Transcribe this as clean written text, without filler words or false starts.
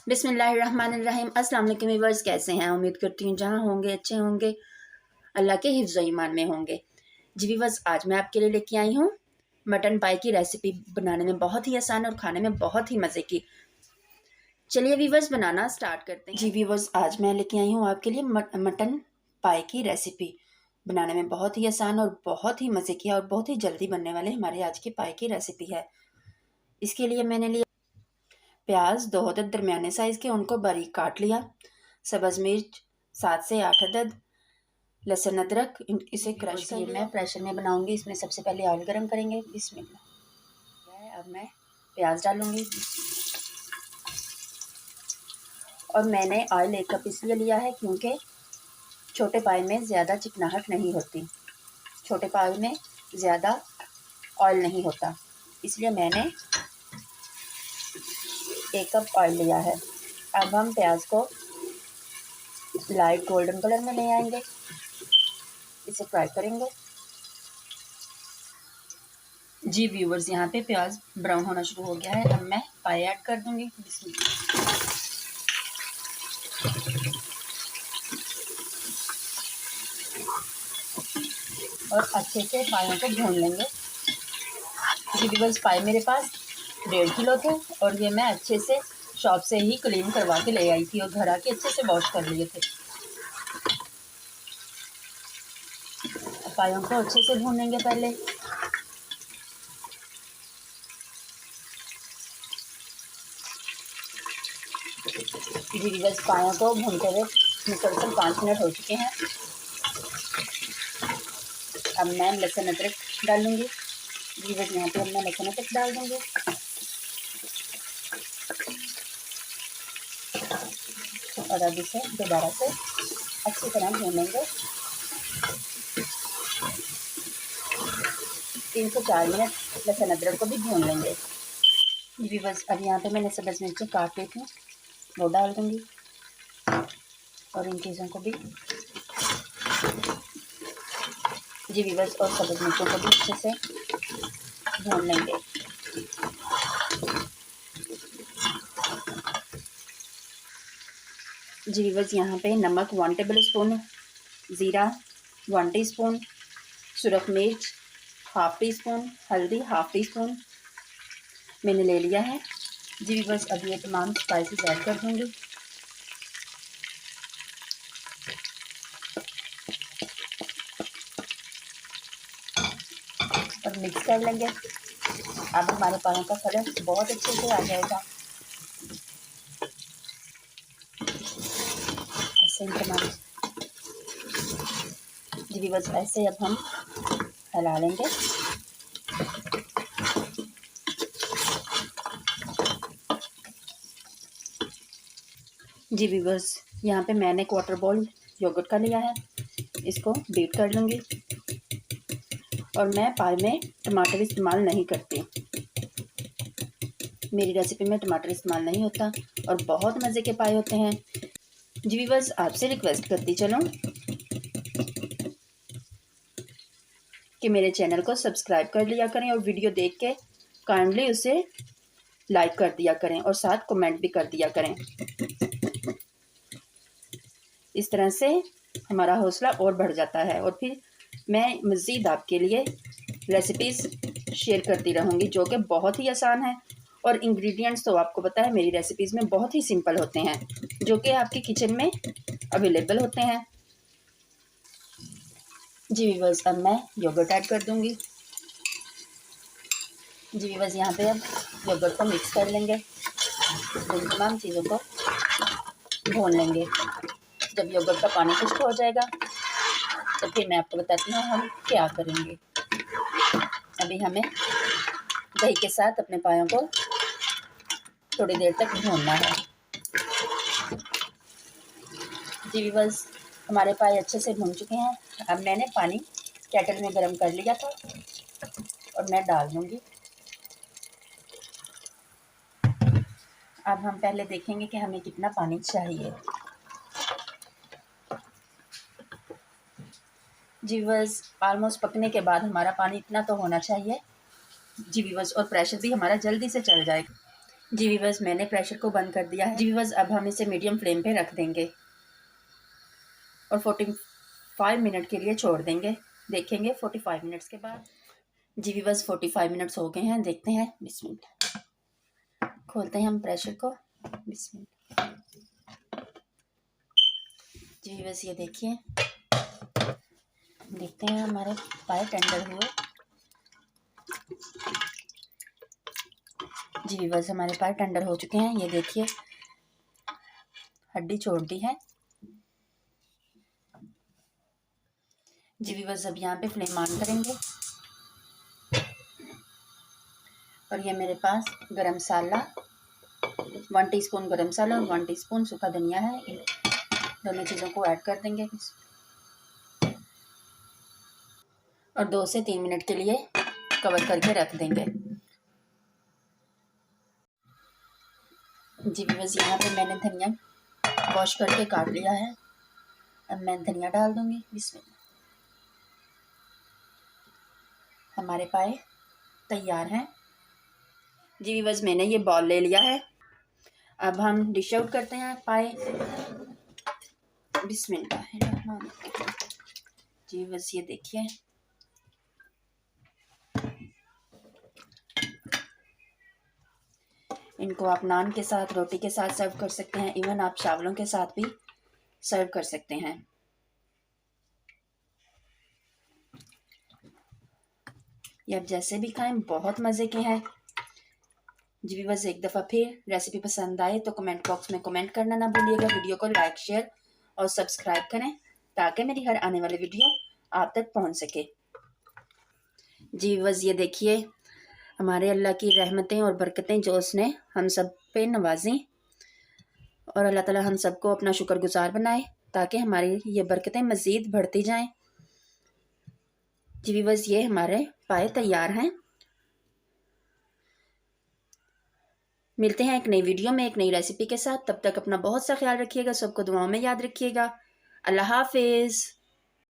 बिस्मिल्लाहिर्रहमानिर्रहीम। अस्सलाम वालेकुम व्यूअर्स, कैसे हैं? उम्मीद करती हूँ जहाँ होंगे अच्छे होंगे, अल्लाह के हिफ्ज़ ईमान में होंगे। जी व्यूअर्स, आज मैं आपके लिए लेके आई हूँ मटन पाई की रेसिपी। बनाने में बहुत ही आसान और खाने में बहुत ही मज़े की। चलिए व्यूअर्स, बनाना स्टार्ट करते हैं। जी व्यूअर्स, आज मैं लेके आई हूँ आपके लिए मटन पाई की रेसिपी। बनाने में बहुत ही आसान और बहुत ही मज़े की और बहुत ही जल्दी बनने वाले हमारे आज की पाई की रेसिपी है। इसके लिए मैंने लिया प्याज 2 अदद दरमियाने साइज़ के, उनको बारीक काट लिया। सब्ज़ मिर्च 7 से 8 अदद, लहसुन अदरक इसे क्रश कर लिया। मैं प्रेशर में बनाऊंगी। इसमें सबसे पहले ऑयल गरम करेंगे। बिस्मिल्लाह। अब मैं प्याज डालूंगी और मैंने ऑयल 1 कप इसलिए लिया है क्योंकि छोटे पाई में ज़्यादा चिकनाहट नहीं होती, छोटे पाई में ज़्यादा ऑयल नहीं होता, इसलिए मैंने 1 कप ऑयल लिया है। अब हम प्याज को लाइट गोल्डन कलर में ले आएंगे, इसे फ्राई करेंगे। जी व्यूवर्स, यहाँ पे प्याज ब्राउन होना शुरू हो गया है। अब मैं पाई ऐड कर दूंगी। और अच्छे से पाइयों को भून लेंगे। जी व्यूवर्स, पाई मेरे पास 1.5 किलो थे और ये मैं अच्छे से शॉप से ही क्लीन करवा के ले आई थी और घर आके अच्छे से वॉश कर लिए थे। पाइयों को अच्छे से भूनेंगे पहले। जी व्यूवर्स, पाइयों को भूनते हुए मुसलसल 5 मिनट हो चुके हैं। अब मैं लहसुन अदरक डालूंगी। जी व्यूवर्स, यहाँ पे अब मैं लहसुन अदरक डाल दूंगी और अब इसे दोबारा से अच्छी तरह भूनेंगे। 3 से 4 मिनट लहसुन अदरक को भी भून लेंगे। जी व्यूवर्स, अब यहाँ पे मैंने सब्ज़ मिर्ची काट ली थी, वो डाल दूंगी और इन चीज़ों को भी जी व्यूवर्स और सब्ज़ मिर्चों को भी अच्छे से भून लेंगे। जी व्यूवर्स, यहाँ पे नमक 1 टेबल स्पून, ज़ीरा 1 टीस्पून, सुरख मिर्च 1/2 टीस्पून, हल्दी 1/2 टीस्पून मैंने ले लिया है। जी व्यूवर्स, अब ये तमाम स्पाइसेस ऐड कर दूँगी और मिक्स कर लेंगे। अब हमारे पायों का कलर बहुत अच्छे से आ जाएगा। ऐसे ही तमाम जी व्यूवर्स, ऐसे अब हम हिला लेंगे। जी व्यूवर्स, यहाँ पे मैंने 1/4 बाउल योगर्ट का लिया है, इसको बीट कर लूँगी। और मैं पाई में टमाटर इस्तेमाल नहीं करती, मेरी रेसिपी में टमाटर इस्तेमाल नहीं होता और बहुत मज़े के पाए होते हैं। जी व्यूवर्स, आपसे रिक्वेस्ट करती चलूँ कि मेरे चैनल को सब्सक्राइब कर लिया करें और वीडियो देख के काइंडली उसे लाइक कर दिया करें और साथ कमेंट भी कर दिया करें। इस तरह से हमारा हौसला और बढ़ जाता है और फिर मैं मज़ीद आपके लिए रेसिपीज़ शेयर करती रहूँगी जो कि बहुत ही आसान है और इंग्रेडिएंट्स तो आपको पता है मेरी रेसिपीज़ में बहुत ही सिंपल होते हैं जो कि आपके किचन में अवेलेबल होते हैं। जी व्यूवर्स, अब मैं योगर्ट ऐड कर दूँगी। जी व्यूवर्स, यहाँ पे अब योगर्ट को मिक्स कर लेंगे, इन तमाम चीज़ों को भून लेंगे। जब योगर्ट का पानी खुश्क हो जाएगा तो फिर मैं आपको बताती हूँ हम क्या करेंगे। अभी हमें दही के साथ अपने पायों को थोड़ी देर तक भूनना है। जी व्यूवर्स, हमारे पाए अच्छे से भून चुके हैं। अब मैंने पानी केटल में गर्म कर लिया था और मैं डाल दूँगी। अब हम पहले देखेंगे कि हमें कितना पानी चाहिए। जी व्यूवर्स, ऑलमोस्ट पकने के बाद हमारा पानी इतना तो होना चाहिए। जी व्यूवर्स, और प्रेशर भी हमारा जल्दी से चल जाएगा। जी व्यूअर्स, मैंने प्रेशर को बंद कर दिया है। जी व्यूअर्स, अब हम इसे मीडियम फ्लेम पे रख देंगे और 45 मिनट के लिए छोड़ देंगे। देखेंगे 45 मिनट्स के बाद। जी व्यूअर्स, 45 मिनट्स हो गए हैं। देखते हैं। बिस्मिल्लाह। खोलते हैं हम प्रेशर को। बिस्मिल्लाह। जी व्यूअर्स, ये देखिए, देखते हैं हमारे पाए टेंडर हुए। जी व्यूअर्स, हमारे पाए टेंडर हो चुके हैं। ये देखिए, हड्डी छोड़ दी है। जी व्यूअर्स, अब यहाँ पे फ्लेम ऑन करेंगे और ये मेरे पास गरम मसाला 1 टीस्पून गरम मसाला और 1 टीस्पून सूखा धनिया है। इन दोनों चीज़ों को ऐड कर देंगे और 2 से 3 मिनट के लिए कवर करके रख देंगे। जी व्यूअर्स, यहाँ पे मैंने धनिया वॉश करके काट लिया है। अब मैं धनिया डाल दूंगी। बिस्मिल्लाह। हमारे पाए तैयार हैं। जी व्यूअर्स, मैंने ये बॉल ले लिया है। अब हम डिश आउट करते हैं पाए। बिस्मिल्लाह। जी व्यूअर्स, ये देखिए, इनको आप नान के साथ, रोटी के साथ सर्व कर सकते हैं। इवन आप चावलों के साथ भी सर्व कर सकते हैं। ये आप जैसे भी खाएं, बहुत मज़े के हैं। जी व्यूअर्स, एक दफ़ा फिर रेसिपी पसंद आए तो कमेंट बॉक्स में कमेंट करना ना भूलिएगा। वीडियो को लाइक, शेयर और सब्सक्राइब करें ताकि मेरी हर आने वाली वीडियो आप तक पहुंच सके। जी व्यूअर्स, ये देखिए, हमारे अल्लाह की रहमतें और बरकतें जो उसने हम सब पे नवाजी, और अल्लाह ताला हम सबको अपना शुक्रगुजार बनाए ताकि हमारी ये बरकतें मज़ीद बढ़ती जाएं। जी व्यूअर्स, ये हमारे पाए तैयार हैं। मिलते हैं एक नई वीडियो में, एक नई रेसिपी के साथ। तब तक अपना बहुत सा ख्याल रखिएगा। सबको दुआओं में याद रखिएगा। अल्लाह हाफिज़।